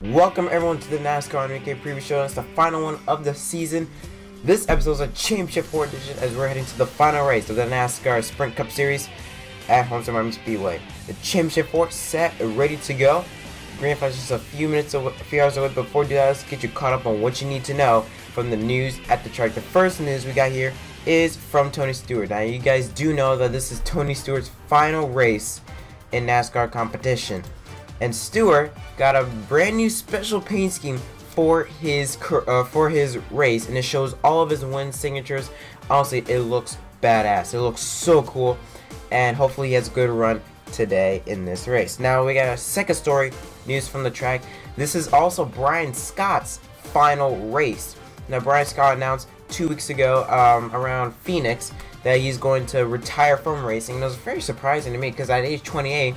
Welcome everyone to the NASCAR MDK preview show. It's the final one of the season. This episode is a Championship 4 edition as we're heading to the final race of the NASCAR Sprint Cup Series at Homestead-Miami Speedway. The Championship 4 set, ready to go. Grand Final is just a few hours away. Before we do that, let's get you caught up on what you need to know from the news at the track. The first news we got here is from Tony Stewart. Now you guys do know that this is Tony Stewart's final race in NASCAR competition. And Stewart got a brand new special paint scheme for his race, and it shows all of his win signatures. Honestly, it looks badass. It looks so cool, and hopefully he has a good run today in this race. Now we got a second story news from the track. This is also Brian Scott's final race. Now Brian Scott announced 2 weeks ago around Phoenix that he's going to retire from racing. And it was very surprising to me because at age 28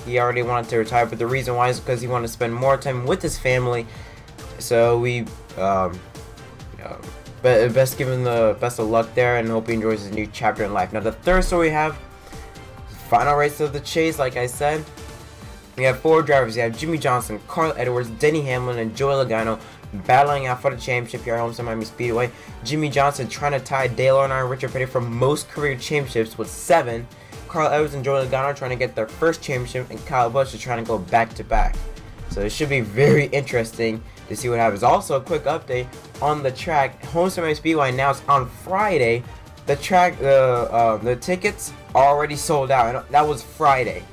he already wanted to retire, but the reason why is because he wanted to spend more time with his family. So we best give him the best of luck there, and hope he enjoys his new chapter in life. Now the third story we have, final race of the chase. Like I said, we have 4 drivers. You have Jimmie Johnson, Carl Edwards, Denny Hamlin, and Joey Logano battling out for the championship here at Homestead-Miami Speedway. Jimmie Johnson trying to tie Dale Earnhardt and Richard Petty for most career championships with 7. Carl Edwards and Joey Logano are trying to get their first championship, and Kyle Busch is trying to go back to back. So it should be very interesting to see what happens. Also, a quick update on the track. Homestead-Miami Speedway announced on Friday the track, the tickets are already sold out, and that was Friday.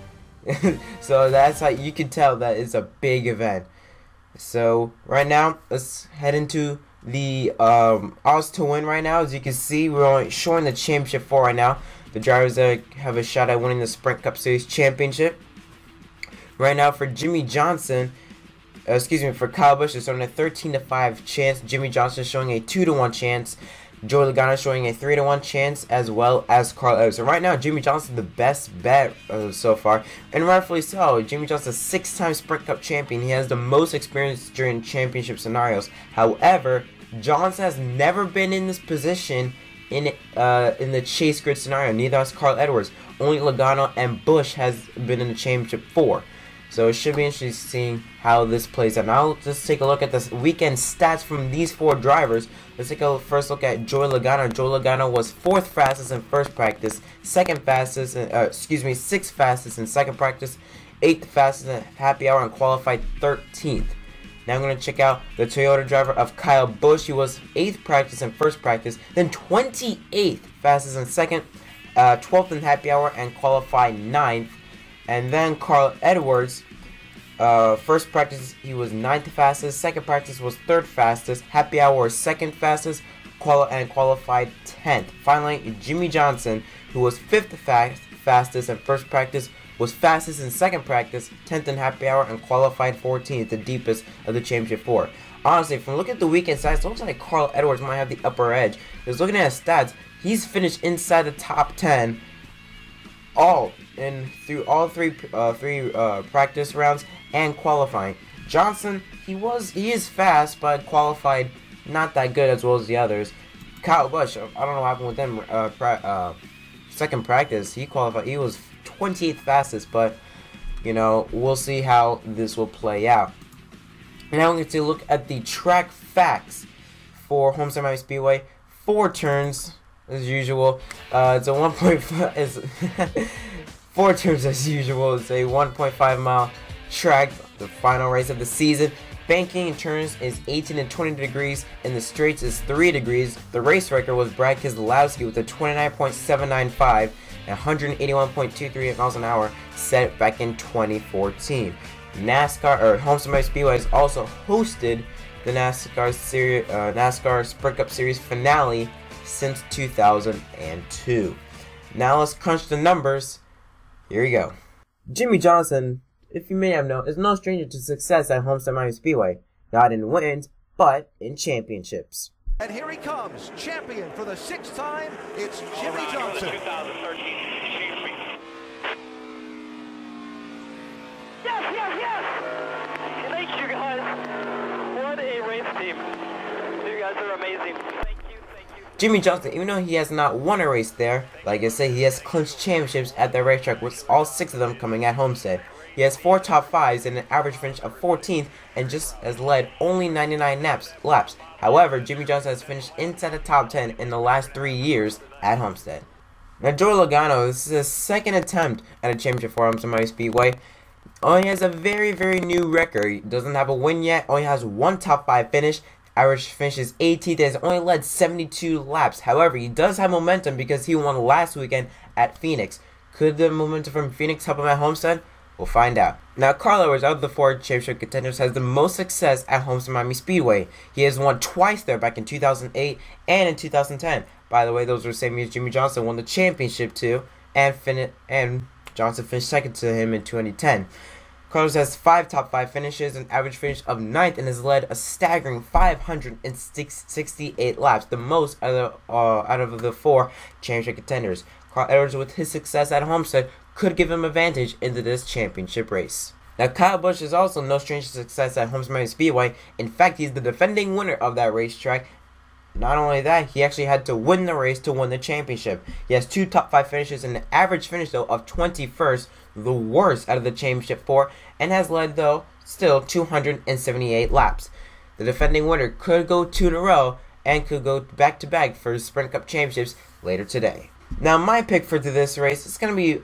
So that's how you can tell that it's a big event. So right now, let's head into the odds to win right now. As you can see, we're only showing the championship 4 right now. The drivers that have a shot at winning the Sprint Cup Series championship. Right now for Jimmie Johnson, for Kyle Busch, is showing a 13-5 chance. Jimmie Johnson is showing a 2-1 chance. Joey Logano is showing a 3-1 chance, as well as Carl Edwards. So right now, Jimmie Johnson the best bet so far, and rightfully so. Jimmie Johnson is a 6-time Sprint Cup champion. He has the most experience during championship scenarios. However, Johnson has never been in this position in the chase grid scenario. Neither has Carl Edwards. Only Logano and Busch has been in the championship 4. So it should be interesting seeing how this plays out. Now let's take a look at this weekend stats from these 4 drivers. Let's take a first look at Joey Logano. Joey Logano was 4th fastest in first practice, 6th fastest in second practice, 8th fastest in happy hour, and qualified 13th. Now I'm going to check out the Toyota driver of Kyle Busch. He was 8th practice in first practice, then 28th fastest in second, 12th in happy hour, and qualified 9th. And then Carl Edwards, first practice he was 9th fastest, second practice was 3rd fastest, happy hour was 2nd fastest, and qualified 10th. Finally, Jimmie Johnson, who was 5th fastest in first practice, was fastest in second practice, 10th in happy hour, and qualified 14th, the deepest of the championship 4. Honestly, from looking at the weekend stats, it looks like Carl Edwards might have the upper edge. Because looking at his stats, he's finished inside the top 10 through all three practice rounds and qualifying. Johnson, he is fast, but qualified not that good as well as the others. Kyle Busch, I don't know what happened with him. Second practice, he qualified. He was 28th fastest, but you know, we'll see how this will play out. Now we're going to look at the track facts for Homestead-Miami Speedway. 4 turns as usual. It's a 1.5. 4 turns as usual. It's a 1.5 mile track. The final race of the season. Banking in turns is 18 and 20 degrees, and the straights is 3 degrees. The race record was Brad Keselowski with a 29.795 and 181.23 miles an hour, set back in 2014. NASCAR or Homestead-Miami Speedway has also hosted the NASCAR Sprint Cup Series finale since 2002. Now let's crunch the numbers. Here we go. Jimmie Johnson, if you may have known, is no stranger to success at Homestead-Miami Speedway. Not in wins, but in championships. And here he comes, champion for the 6th time, it's Jimmie Johnson. 2013. Yes! Thank you guys. What a race team. You guys are amazing. Thank you. Jimmie Johnson, even though he has not won a race there, like I said, he has clinched championships at the racetrack, with all 6 of them coming at Homestead. He has 4 top 5s and an average finish of 14th, and just has led only 99 laps. However, Jimmie Johnson has finished inside the top 10 in the last 3 years at Homestead. Now, Joey Logano, this is his second attempt at a championship for Homestead-Miami Speedway. Only has a very, very new record. He doesn't have a win yet. Only has 1 top 5 finish. Average finish is 18th and has only led 72 laps. However, he does have momentum because he won last weekend at Phoenix. Could the momentum from Phoenix help him at Homestead? We'll find out. Now, Carl Edwards, out of the 4 championship contenders, has the most success at Homestead-Miami Speedway. He has won twice there, back in 2008 and in 2010. By the way, those were the same years Jimmie Johnson won the championship too, and Johnson finished second to him in 2010. Carlos has 5 top 5 finishes, an average finish of 9th, and has led a staggering 568 laps, the most out of the 4 championship contenders. Carl Edwards, with his success at Homestead, could give him advantage into this championship race. Now, Kyle Busch is also no stranger to success at Homestead-Miami Speedway. In fact, he's the defending winner of that racetrack. Not only that, he actually had to win the race to win the championship. He has 2 top 5 finishes and an average finish, though, of 21st, the worst out of the championship 4, and has led, though, still 278 laps. The defending winner could go 2 in a row and could go back-to-back for the Sprint Cup championships later today. Now, my pick for this race is going to be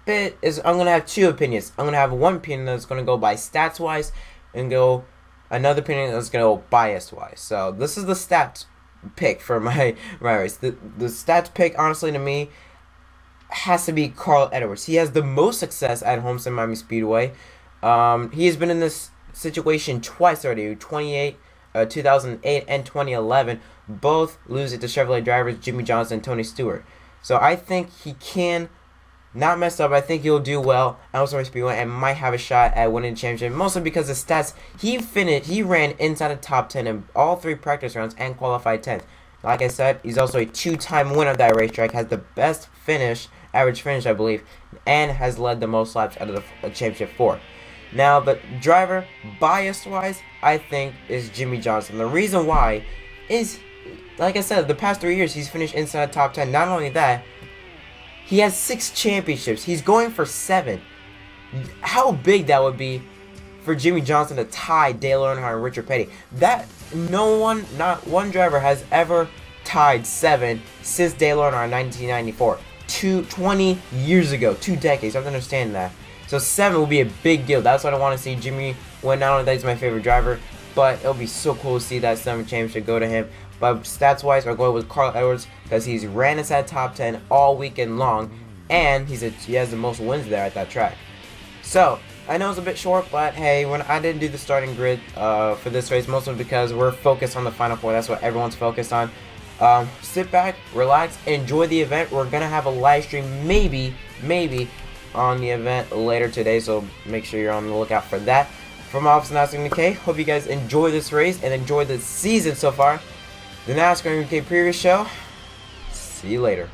I'm going to have 2 opinions. I'm going to have one opinion that's going to go by stats-wise and another opinion that's going to go bias-wise. So, this is the stats pick for my race. The stats pick, honestly, to me, has to be Carl Edwards. He has the most success at Homestead-Miami Speedway. He has been in this situation twice already, 2008 and 2011. Both lose it to Chevrolet drivers Jimmie Johnson and Tony Stewart. So I think he can not mess up. I think he'll do well at Homestead-Miami Speedway and might have a shot at winning the championship. Mostly because the stats, he ran inside the top 10 in all 3 practice rounds and qualified 10th. Like I said, he's also a 2-time winner of that racetrack, has the best finish, average finish, I believe, and has led the most laps out of the championship 4. Now, the driver, bias-wise, I think is Jimmie Johnson. The reason why is, like I said, the past 3 years, he's finished inside the top 10. Not only that, he has 6 championships. He's going for 7. How big that would be for Jimmie Johnson to tie Dale Earnhardt and Richard Petty. Not one driver has ever tied 7 since Dale Earnhardt in 1994. 20 years ago, 2 decades. I have to understand that. So 7 will be a big deal. That's what I want to see Jimmie win. Not only that, he's my favorite driver, but it'll be so cool to see that 7 championship go to him. But stats-wise, I'm going with Carl Edwards because he's ran inside top 10 all weekend long, and he has the most wins there at that track. So, I know it's a bit short, but hey, when I didn't do the starting grid for this race, mostly because we're focused on the Final 4. That's what everyone's focused on. Sit back, relax, enjoy the event. We're going to have a live stream maybe on the event later today, so make sure you're on the lookout for that. From my office in NASCAR MDK, hope you guys enjoy this race and enjoy the season so far. The NASCAR MDK previous show. See you later.